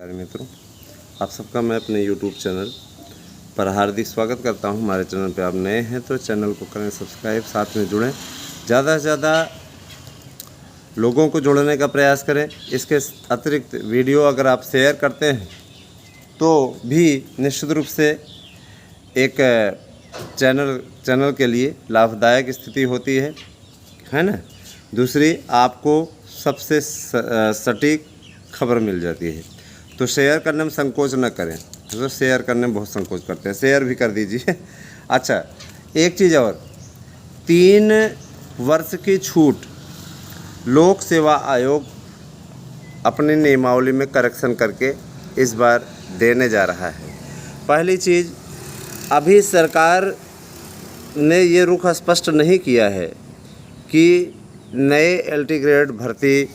प्यारे मित्रों, आप सबका मैं अपने YouTube चैनल पर हार्दिक स्वागत करता हूं। हमारे चैनल पे आप नए हैं तो चैनल को करें सब्सक्राइब, साथ में जुड़ें, ज़्यादा से ज़्यादा लोगों को जोड़ने का प्रयास करें। इसके अतिरिक्त वीडियो अगर आप शेयर करते हैं तो भी निश्चित रूप से एक चैनल के लिए लाभदायक स्थिति होती है ना। दूसरी, आपको सबसे सटीक खबर मिल जाती है। तो शेयर करने में संकोच न करें, तो शेयर करने में बहुत संकोच करते हैं, शेयर भी कर दीजिए। अच्छा, एक चीज़ और, 3 वर्ष की छूट लोक सेवा आयोग अपनी नियमावली में करेक्शन करके इस बार देने जा रहा है। पहली चीज़, अभी सरकार ने ये रुख स्पष्ट नहीं किया है कि नए LT ग्रेड भर्ती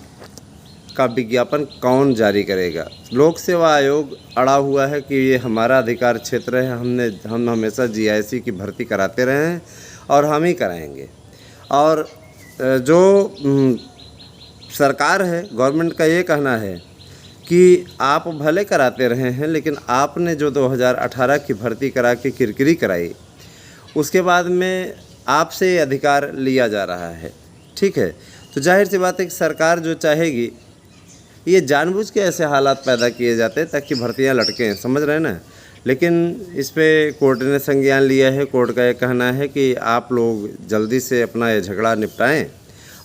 का विज्ञापन कौन जारी करेगा। लोक सेवा आयोग अड़ा हुआ है कि ये हमारा अधिकार क्षेत्र है, हम हमेशा GIC की भर्ती कराते रहे हैं और हम ही कराएंगे। और जो सरकार है, गवर्नमेंट का ये कहना है कि आप भले कराते रहे हैं, लेकिन आपने जो 2018 की भर्ती करा के किरकिरी कराई, उसके बाद में आपसे अधिकार लिया जा रहा है। ठीक है, तो जाहिर सी बात है कि सरकार जो चाहेगी, ये जानबूझ के ऐसे हालात पैदा किए जाते हैं ताकि भर्तियां लटकें, समझ रहे हैं ना। लेकिन इस पे कोर्ट ने संज्ञान लिया है। कोर्ट का ये कहना है कि आप लोग जल्दी से अपना ये झगड़ा निपटाएं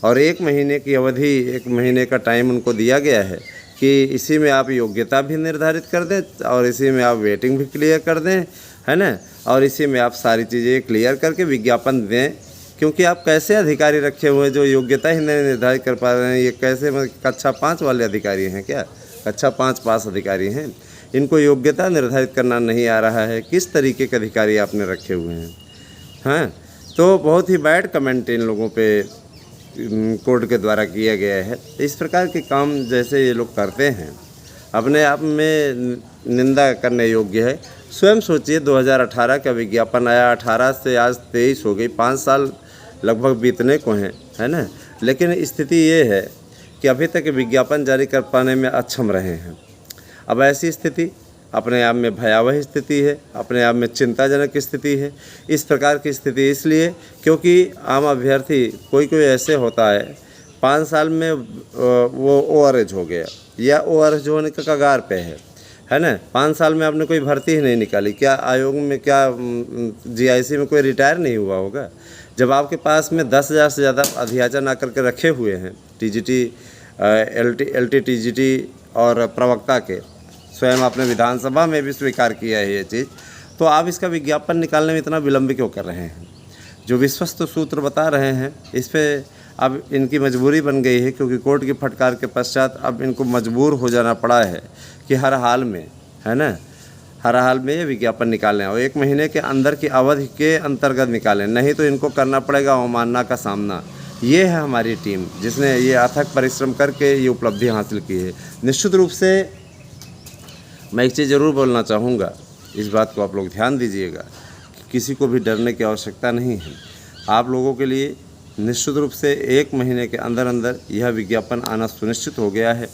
और 1 महीने की अवधि, 1 महीने का टाइम उनको दिया गया है कि इसी में आप योग्यता भी निर्धारित कर दें और इसी में आप वेटिंग भी क्लियर कर दें, है ना, और इसी में आप सारी चीज़ें क्लियर करके विज्ञापन दें। क्योंकि आप कैसे अधिकारी रखे हुए हैं जो योग्यता ही नहीं निर्धारित कर पा रहे हैं। ये कैसे, कक्षा 5 वाले अधिकारी हैं क्या? कक्षा 5 पास अधिकारी हैं, इनको योग्यता निर्धारित करना नहीं आ रहा है। किस तरीके के अधिकारी आपने रखे हुए हैं? हाँ, तो बहुत ही बैड कमेंट इन लोगों पे कोर्ट के द्वारा किया गया है। इस प्रकार के काम जैसे ये लोग करते हैं, अपने आप में निंदा करने योग्य है। स्वयं सोचिए, 2018 का विज्ञापन आया, 18 से आज 23 हो गई, 5 साल लगभग बीतने को हैं, है ना। लेकिन स्थिति ये है कि अभी तक विज्ञापन जारी कर पाने में अक्षम रहे हैं। अब ऐसी स्थिति अपने आप में भयावह स्थिति है, अपने आप में चिंताजनक स्थिति है। इस प्रकार की स्थिति इसलिए क्योंकि आम अभ्यर्थी कोई ऐसे होता है, 5 साल में वो ओवरेज हो गया या ओवरेज होने के कगार पे है ना। 5 साल में आपने कोई भर्ती ही नहीं निकाली। क्या आयोग में, क्या GIC में कोई रिटायर नहीं हुआ होगा? जब आपके पास में 10,000 से ज़्यादा अध्याचन आकर के रखे हुए हैं, TGT, LT TGT और प्रवक्ता के, स्वयं आपने विधानसभा में भी स्वीकार किया है ये चीज़, तो आप इसका विज्ञापन निकालने में इतना विलम्ब क्यों कर रहे हैं? जो विश्वस्त सूत्र बता रहे हैं, इस पर अब इनकी मजबूरी बन गई है, क्योंकि कोर्ट की फटकार के पश्चात अब इनको मजबूर हो जाना पड़ा है कि हर हाल में, है ना, हर हाल में ये विज्ञापन निकालें और 1 महीने के अंदर की अवधि के अंतर्गत निकालें, नहीं तो इनको करना पड़ेगा अवमानना का सामना। ये है हमारी टीम जिसने ये अथक परिश्रम करके ये उपलब्धि हासिल की है। निश्चित रूप से मैं एक चीज़ ज़रूर बोलना चाहूँगा, इस बात को आप लोग ध्यान दीजिएगा कि किसी को भी डरने की आवश्यकता नहीं है। आप लोगों के लिए निश्चित रूप से 1 महीने के अंदर अंदर यह विज्ञापन आना सुनिश्चित हो गया है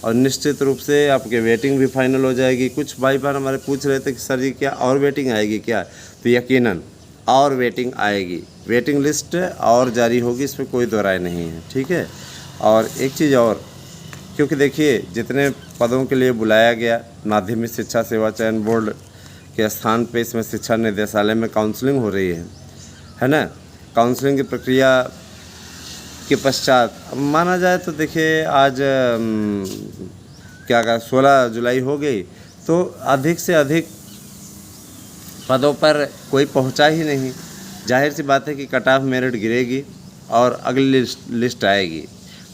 और निश्चित रूप से आपके वेटिंग भी फाइनल हो जाएगी। कुछ भाई बहन हमारे पूछ रहे थे कि सर जी क्या और वेटिंग आएगी क्या? तो यकीनन और वेटिंग आएगी, वेटिंग लिस्ट और जारी होगी, इसमें कोई दो राय नहीं है। ठीक है, और एक चीज़ और, क्योंकि देखिए जितने पदों के लिए बुलाया गया, माध्यमिक शिक्षा सेवा चयन बोर्ड के स्थान पे इसमें शिक्षा निदेशालय में काउंसलिंग हो रही है ना। काउंसलिंग की प्रक्रिया के पश्चात माना जाए तो देखिए आज क्या 16 जुलाई हो गई, तो अधिक से अधिक पदों पर कोई पहुंचा ही नहीं। जाहिर सी बात है कि कट ऑफ मेरिट गिरेगी और अगली लिस्ट आएगी।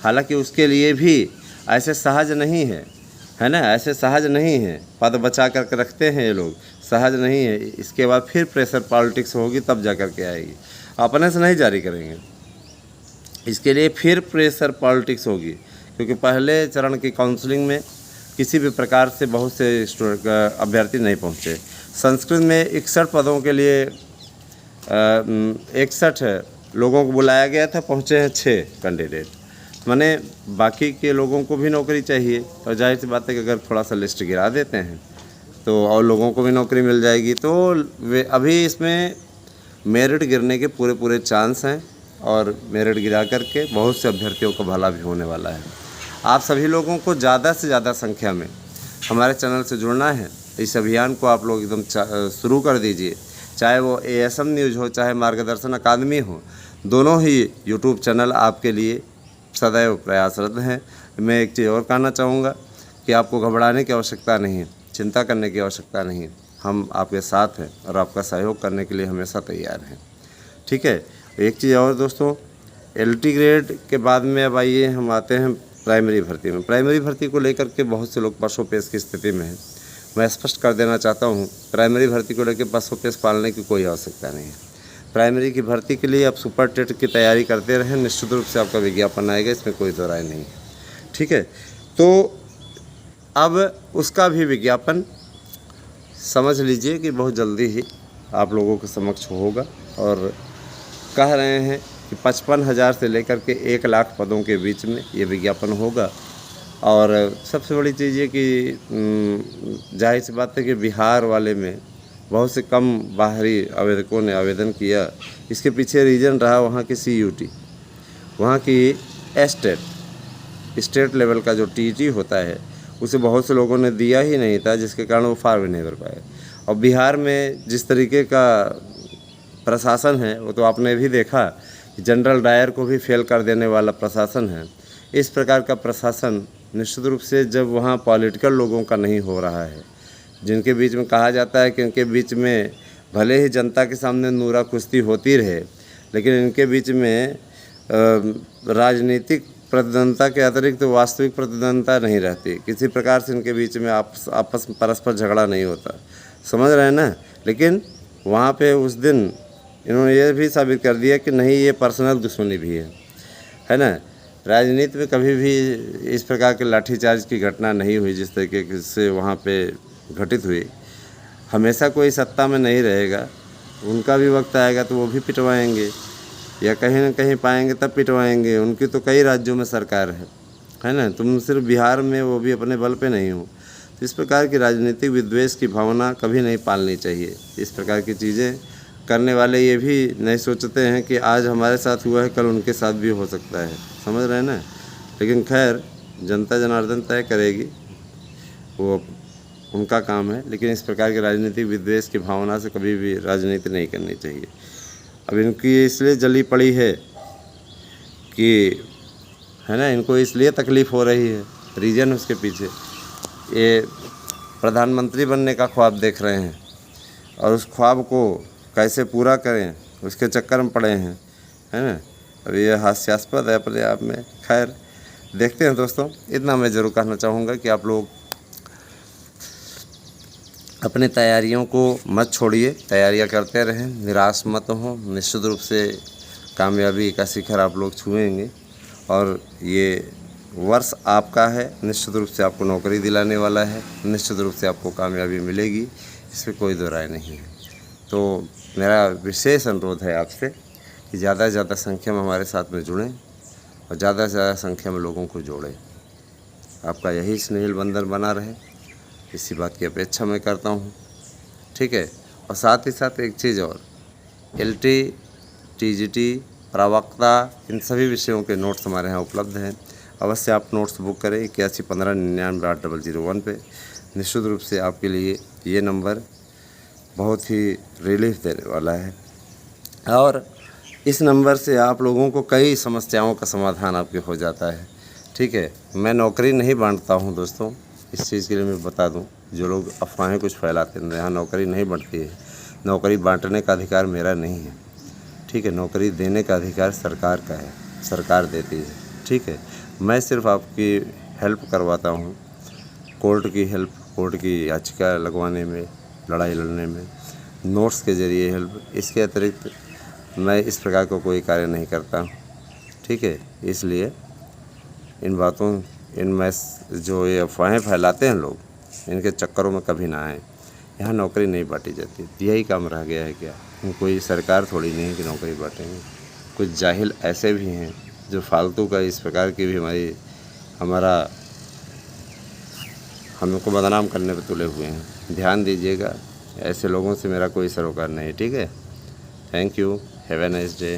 हालांकि उसके लिए भी ऐसे सहज नहीं है ना, ऐसे सहज नहीं है। पद बचा करके रखते हैं ये लोग, सहज नहीं है। इसके बाद फिर प्रेशर पॉलिटिक्स होगी, तब जा कर के आएगी, अपने से नहीं जारी करेंगे। इसके लिए फिर प्रेशर पॉलिटिक्स होगी, क्योंकि पहले चरण की काउंसलिंग में किसी भी प्रकार से बहुत से अभ्यर्थी नहीं पहुंचे। संस्कृत में 61 पदों के लिए 61 लोगों को बुलाया गया था, पहुंचे हैं 6 कैंडिडेट। माने बाकी के लोगों को भी नौकरी चाहिए, और जाहिर सी बात है कि अगर थोड़ा सा लिस्ट गिरा देते हैं तो और लोगों को भी नौकरी मिल जाएगी। तो वे अभी इसमें मेरिट गिरने के पूरे पूरे चांस हैं, और मेरिट गिरा करके बहुत से अभ्यर्थियों का भला भी होने वाला है। आप सभी लोगों को ज़्यादा से ज़्यादा संख्या में हमारे चैनल से जुड़ना है। इस अभियान को आप लोग एकदम शुरू कर दीजिए, चाहे वो ASM न्यूज़ हो, चाहे मार्गदर्शन अकादमी हो, दोनों ही यूट्यूब चैनल आपके लिए सदैव प्रयासरत हैं। मैं एक चीज़ और कहना चाहूँगा कि आपको घबराने की आवश्यकता नहीं है, चिंता करने की आवश्यकता नहीं है। हम आपके साथ हैं और आपका सहयोग करने के लिए हमेशा तैयार हैं, ठीक है। एक चीज़ और दोस्तों, LT ग्रेड के बाद में अब आइए हम आते हैं प्राइमरी भर्ती में। प्राइमरी भर्ती को लेकर के बहुत से लोग पसोपेश की स्थिति में हैं। मैं स्पष्ट कर देना चाहता हूँ, प्राइमरी भर्ती को लेकर पसोपेश पालने की कोई आवश्यकता नहीं है। प्राइमरी की भर्ती के लिए आप सुपर टेट की तैयारी करते रहें, निश्चित रूप से आपका विज्ञापन आएगा, इसमें कोई दो राय नहीं है, ठीक है। तो अब उसका भी विज्ञापन समझ लीजिए कि बहुत जल्दी ही आप लोगों के समक्ष होगा, और कह रहे हैं कि 55,000 से लेकर के 1 लाख पदों के बीच में ये विज्ञापन होगा। और सबसे बड़ी चीज़ ये कि जाहिर सी बात है कि बिहार वाले में बहुत से कम बाहरी आवेदकों ने आवेदन किया। इसके पीछे रीज़न रहा वहाँ की CUT, वहाँ की स्टेट लेवल का जो TET होता है, उसे बहुत से लोगों ने दिया ही नहीं था, जिसके कारण वो फॉर्म भी नहीं भर पाए। और बिहार में जिस तरीके का प्रशासन है वो तो आपने भी देखा, जनरल डायर को भी फेल कर देने वाला प्रशासन है। इस प्रकार का प्रशासन निश्चित रूप से जब वहाँ पॉलिटिकल लोगों का नहीं हो रहा है, जिनके बीच में कहा जाता है कि इनके बीच में भले ही जनता के सामने नूरा कुश्ती होती रहे, लेकिन इनके बीच में राजनीतिक प्रतिद्वंदता के अतिरिक्त तो वास्तविक प्रतिद्वंदता नहीं रहती। किसी प्रकार से इनके बीच में आपस में परस्पर झगड़ा नहीं होता, समझ रहे हैं ना। लेकिन वहाँ पे उस दिन इन्होंने ये भी साबित कर दिया कि नहीं, ये पर्सनल दुश्मनी भी है ना। राजनीति में कभी भी इस प्रकार के लाठीचार्ज की घटना नहीं हुई जिस तरीके से वहाँ पे घटित हुई। हमेशा कोई सत्ता में नहीं रहेगा, उनका भी वक्त आएगा तो वो भी पिटवाएंगे, या कहीं ना कहीं पाएंगे तब पिटवाएंगे। उनकी तो कई राज्यों में सरकार है ना। तुम सिर्फ बिहार में, वो भी अपने बल पे नहीं हो। तो इस प्रकार की राजनीतिक विद्वेष की भावना कभी नहीं पालनी चाहिए। इस प्रकार की चीज़ें करने वाले ये भी नहीं सोचते हैं कि आज हमारे साथ हुआ है, कल उनके साथ भी हो सकता है, समझ रहे हैं ना। लेकिन खैर, जनता जनार्दन तय करेगी, वो उनका काम है। लेकिन इस प्रकार के राजनीतिक विद्वेष की भावना से कभी भी राजनीति नहीं करनी चाहिए। अब इनकी इसलिए जली पड़ी है कि है ना, इनको इसलिए तकलीफ़ हो रही है, रीज़न उसके पीछे ये प्रधानमंत्री बनने का ख्वाब देख रहे हैं, और उस ख्वाब को कैसे पूरा करें उसके चक्कर में पड़े हैं, है ना। अब ये हास्यास्पद है अपने आप में। खैर, देखते हैं दोस्तों। इतना मैं ज़रूर कहना चाहूँगा कि आप लोग अपनी तैयारियों को मत छोड़िए, तैयारियां करते रहें, निराश मत हो। निश्चित रूप से कामयाबी का शिखर आप लोग छुएंगे, और ये वर्ष आपका है। निश्चित रूप से आपको नौकरी दिलाने वाला है, निश्चित रूप से आपको कामयाबी मिलेगी, इसमें कोई दो राय नहीं है। तो मेरा विशेष अनुरोध है आपसे कि ज़्यादा से ज़्यादा संख्या में हमारे साथ में जुड़ें, और ज़्यादा से ज़्यादा संख्या में लोगों को जोड़ें। आपका यही स्नेहिल बंधन बना रहे, इसी बात की अपेक्षा मैं करता हूँ, ठीक है। और साथ ही साथ एक चीज़ और, LT, TGT, प्रवक्ता, इन सभी विषयों के नोट्स हमारे यहाँ उपलब्ध हैं। अवश्य आप नोट्स बुक करें 8115998001 पे। निश्चित रूप से आपके लिए ये नंबर बहुत ही रिलीफ देने वाला है, और इस नंबर से आप लोगों को कई समस्याओं का समाधान आपके हो जाता है, ठीक है। मैं नौकरी नहीं बांटता हूँ दोस्तों, इस चीज़ के लिए मैं बता दूं, जो लोग अफवाहें कुछ फैलाते हैं, यहाँ नौकरी नहीं बढ़ती है। नौकरी बांटने का अधिकार मेरा नहीं है, ठीक है। नौकरी देने का अधिकार सरकार का है, सरकार देती है, ठीक है। मैं सिर्फ आपकी हेल्प करवाता हूँ, कोर्ट की हेल्प, कोर्ट की याचिका लगवाने में, लड़ाई लड़ने में, नोट्स के ज़रिए हेल्प। इसके अतिरिक्त मैं इस प्रकार का कोई कार्य नहीं करता हूँ, ठीक है। इसलिए इन बातों, इनमें जो ये अफवाहें फैलाते हैं लोग, इनके चक्करों में कभी ना आए। यहाँ नौकरी नहीं बांटी जाती, यही काम रह गया है क्या? कोई सरकार थोड़ी नहीं है कि नौकरी बांटेंगे। कुछ जाहिल ऐसे भी हैं जो फालतू का इस प्रकार की भी हमारा हमको बदनाम करने पे तुले हुए हैं। ध्यान दीजिएगा, ऐसे लोगों से मेरा कोई सरोकार नहीं, ठीक है। Thank you, have a nice day.